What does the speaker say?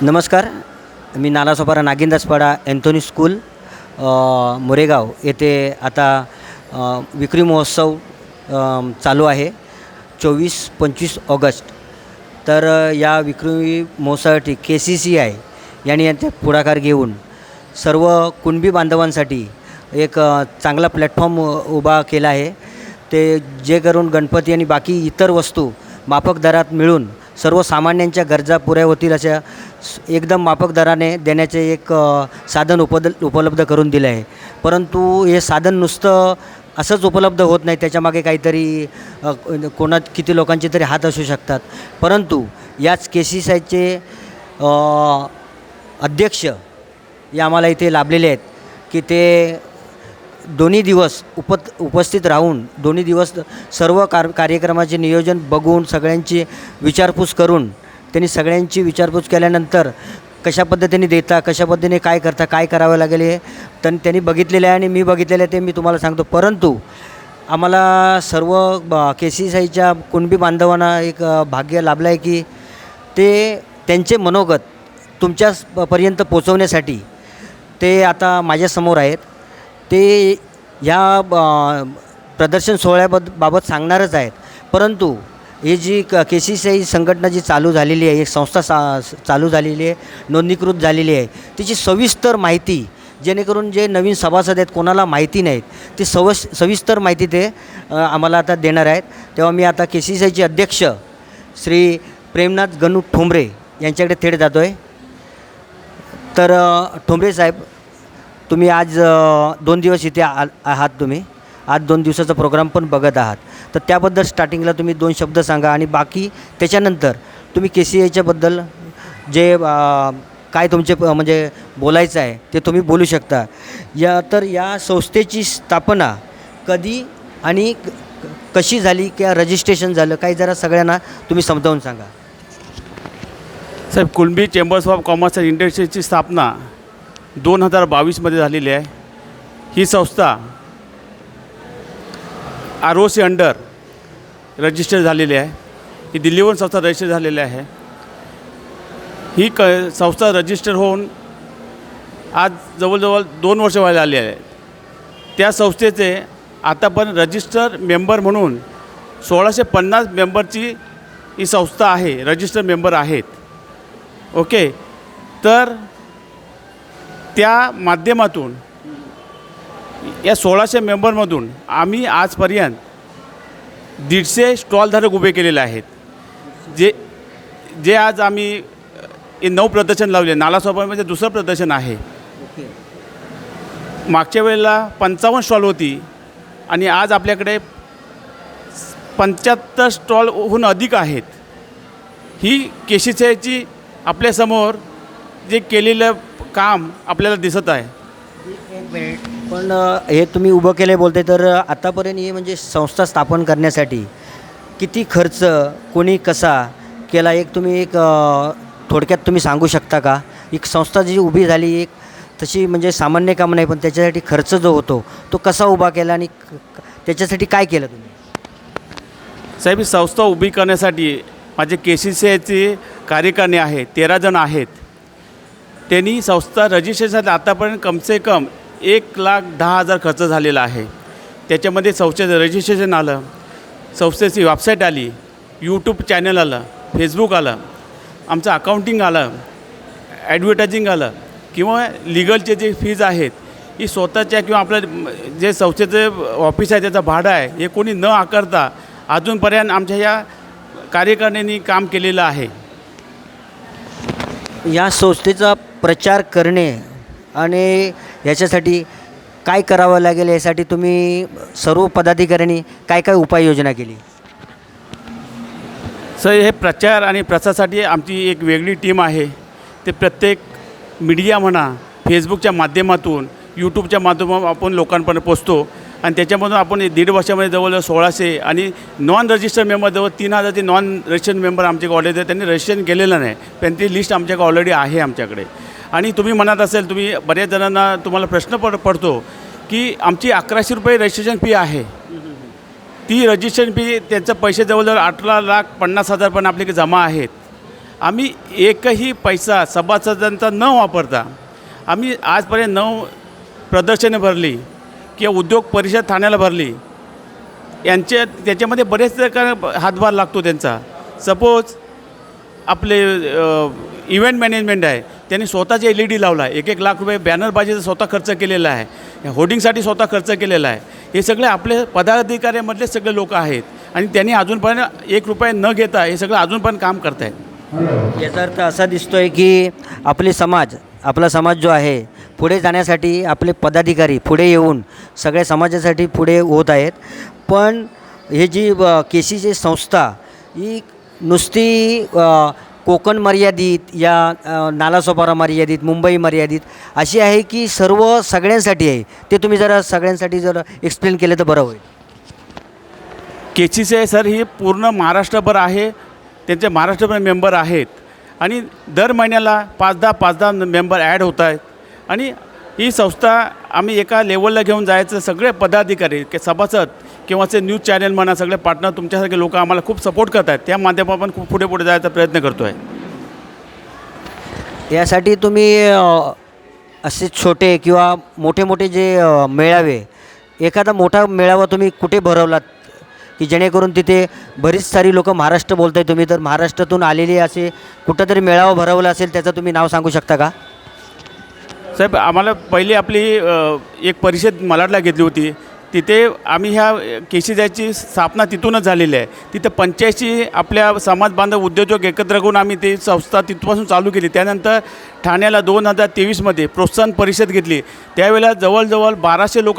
नमस्कार. मी Nalasopara नागिनदासपाडा Anthony school Moregaon येथे आता विक्री महोत्सव चालू आहे 24-25 ऑगस्ट. तर या विक्री महोत्सवासाठी KCCI यांनी यांच्यात पुढाकार घेऊन सर्व कुणबी बांधवांसाठी एक चांगला प्लॅटफॉर्म उभा केला आहे. ते जे करून गणपती आणि बाकी इतर वस्तू माफक दरात मिळून सर्वसामान्यांच्या गरजा पुऱ्या होतील अशा एकदम माफक दराने देण्याचे एक साधन उपलब्ध करून दिलं आहे. परंतु हे साधन नुसतं असंच उपलब्ध होत नाही, त्याच्यामागे काहीतरी किती लोकांचे तरी हात असू शकतात. परंतु याच KCCIचे अध्यक्ष या आम्हाला इथे लाभलेले आहेत की ते दोन्ही दिवस उपस्थित राहून दोन्ही दिवस सर्व कार्यक्रमाचे नियोजन बघून सगळ्यांची विचारपूस करून त्यांनी सगळ्यांची विचारपूस केल्यानंतर कशा पद्धतीने देता, कशा पद्धतीने काय करता, काय करावं लागेल हे त्यांनी बघितलेलं आहे आणि मी बघितलेलं आहे ते मी तुम्हाला सांगतो. परंतु आम्हाला सर्व KCCIच्या कुणबी बांधवांना एक भाग्य लाभलं आहे की ते त्यांचे मनोगत तुमच्यापर्यंत पोचवण्यासाठी ते आता माझ्यासमोर आहेत. ते या प्रदर्शन सोहळ्याबाबत सांगणारच आहेत. परंतु ही जी KCCI संघटना जी चालू झालेली आहे, एक संस्था चालू झालेली आहे, नोंदणीकृत झालेली आहे, तिची सविस्तर माहिती जेणेकरून जे नवीन सभासद आहेत कोणाला माहिती नाहीत ती सविस्तर माहिती ते आम्हाला आता देणार आहेत. तेव्हा मी आता KCCIचे अध्यक्ष श्री प्रेमनाथ गणू ठोंबरे यांच्याकडे थेट जातो आहे. तर ठोंबरे साहेब, तुम्ही आज 2 दिवस इथे आहात. तुम्ही आज 2 दिवसाचा प्रोग्राम पण बघत आहात. तर त्याबद्दल स्टार्टिंगला तुम्ही 2 शब्द सांगा आणि बाकी त्याच्यानंतर तुम्ही KCCIच्याबद्दल जे काय तुमचे म्हणजे बोलायचं आहे ते तुम्ही बोलू शकता. या संस्थेची स्थापना कधी आणि कशी झाली किंवा रजिस्ट्रेशन झालं काही जरा सगळ्यांना तुम्ही समजावून सांगा. साहेब, Kunbi chambers of commerce and इंडस्ट्रीजची स्थापना 2022मध्ये झालेली आहे. ही संस्था ROC अंडर रजिस्टर झालेली आहे. ही दिल्लीवरून संस्था रजिस्टर झालेली आहे. ही संस्था रजिस्टर होऊन आज जवळजवळ 2 वर्ष व्हायला आली आहे. त्या संस्थेचे आतापर्यंत रजिस्टर मेंबर म्हणून 1650 मेंबरची ही संस्था आहे, रजिस्टर मेंबर आहेत. ओके, तर त्या माध्यमातून या 1600 मेंबरमधून आम्ही आजपर्यंत 150 स्टॉलधारक उभे केलेले आहेत. जे आज आम्ही 9 प्रदर्शन लावले. नालासोपारामध्ये दुसरं प्रदर्शन आहे. मागच्या वेळेला 55 स्टॉल होती आणि आज आपल्याकडे 75 स्टॉलहून अधिक आहेत. ही KCCIची आपल्यासमोर जे केलेलं काम आपल्याला दिसत आहे. एक मिनिट, पण हे तुम्ही उभं केले बोलते तर आतापर्यंत हे म्हणजे संस्था स्थापन करण्यासाठी किती खर्च कोणी कसा केला एक तुम्ही एक थोडक्यात तुम्ही सांगू शकता का? एक संस्था जी उभी झाली एक तशी म्हणजे सामान्य काम नाही, पण त्याच्यासाठी खर्च जो होतो तो कसा उभा केला आणि त्याच्यासाठी काय केलं तुम्ही? साहेब, ही संस्था उभी करण्यासाठी माझे KCCIचे कार्यकारिणी आहे, 13 जण आहेत. त्यांनी संस्था रजिस्ट्रेशन आतापर्यंत कमसे कम 1,10,000 खर्च झालेला आहे. त्याच्यामध्ये संस्थेचं रजिस्ट्रेशन आलं, संस्थेची वेबसाईट आली, YouTube चॅनल आलं, फेसबुक आलं, आमचं अकाउंटिंग आलं, ॲडव्हर्टायझिंग आलं किंवा लिगलचे जे फीज आहेत ही स्वतःच्या किंवा आपलं जे संस्थेचं ऑफिस आहे त्याचं भाडं आहे हे कोणी न आकारता अजूनपर्यंत आमच्या या कार्यकारिणींनी काम केलेलं आहे. या संस्थेचा प्रचार करणे आणि याच्यासाठी काय करावं लागेल यासाठी तुम्ही सर्व पदाधिकाऱ्यांनी काय काय उपाययोजना केली? सर, हे प्रचार आणि प्रसारासाठी आमची एक वेगळी टीम आहे. ते प्रत्येक मीडिया म्हणा, फेसबुकच्या माध्यमातून, यूट्यूबच्या माध्यमातून आपण लोकांपर्यंत पोचतो आणि त्याच्यामधून आपण 1.5 वर्षामध्ये जवळजवळ 1600 आणि नॉन रजिस्टर मेंबर जवळ 3000 ते नॉन रजिस्टर मेंबर आमच्याकडे ऑलरेडी त्यांनी रजिस्ट्रेशन केलेलं नाही, पण ती लिस्ट आमच्याकडे ऑलरेडी आहे आमच्याकडे. आणि तुम्ही म्हणत असेल, तुम्ही बऱ्याच जणांना तुम्हाला प्रश्न पडतो की आमची 1100 रुपये रजिस्ट्रेशन फी आहे. ती रजिस्ट्रेशन फी त्यांचं पैसे जवळजवळ 18,50,000 पण आपल्याकडे जमा आहेत. आम्ही एकही पैसा सभासदांचा न वापरता आम्ही आजपर्यंत 9 प्रदर्शने भरली किंवा उद्योग परिषद ठाण्याला भरली. त्याच्यामध्ये बरेच हातभार लागतो त्यांचा. सपोज आपले इव्हेंट मॅनेजमेंट आहे, त्यांनी स्वतःचे LED लावला आहे. 1-1 लाख रुपये बॅनरबाजीचा स्वतः खर्च केलेला आहे, होर्डिंगसाठी स्वतः खर्च केलेला आहे. हे सगळे आपले पदाधिकाऱ्यामधले सगळे लोक आहेत आणि त्यांनी अजूनपर्यंत 1 रुपया न घेता हे सगळं अजून पण काम करत आहेत. याचा अर्थ असा दिसतो आहे की आपला समाज जो आहे पुढे जाण्यासाठी आपले पदाधिकारी पुढे येऊन सगळ्या समाजासाठी पुढे होत आहेत. पण हे जी KCC संस्था ही नुसती कोकण मर्यादित या नालासोपारा मर्यादित, मुंबई मर्यादित अशी आहे की सगळ्यांसाठी आहे. ते तुम्ही जरा सगळ्यांसाठी जर एक्सप्लेन केलं तर बरं होईल. KCC सर ही पूर्ण महाराष्ट्रभर आहे. त्यांचे महाराष्ट्रभर मेंबर आहेत आणि दर महिन्याला 5-10 मेंबर ॲड होत आहेत. आणि ही संस्था आम्ही एका लेवलला घेऊन जायचं. सगळे पदाधिकारी सभासद किंवा ते न्यूज चॅनल म्हणा, सगळे पार्टनर तुमच्यासारखे लोक आम्हाला खूप सपोर्ट करत आहेत. त्या माध्यमातून आपण खूप पुढे जायचा प्रयत्न करतो आहे. यासाठी तुम्ही असे छोटे किंवा मोठे जे मेळावे, एखादा मोठा मेळावा तुम्ही कुठे भरवलात की जेणेकरून तिथे बरीच सारी लोकं महाराष्ट्र बोलत आहे तुम्ही, तर महाराष्ट्रातून आलेले असे कुठंतरी मेळावा भरवला असेल त्याचं तुम्ही नाव सांगू शकता का? साहेब, आम्हाला पहिली आपली एक परिषद मालाडला घेतली होती. तिथे आम्ही ह्या KCCची स्थापना तिथूनच झालेली आहे. तिथे 85 आपल्या समाज बांधव उद्योजक एकत्र करून आम्ही ती संस्था तिथपासून चालू केली. त्यानंतर ठाण्याला 2023मध्ये प्रोत्साहन परिषद घेतली. त्यावेळेला जवळजवळ 1200 लोक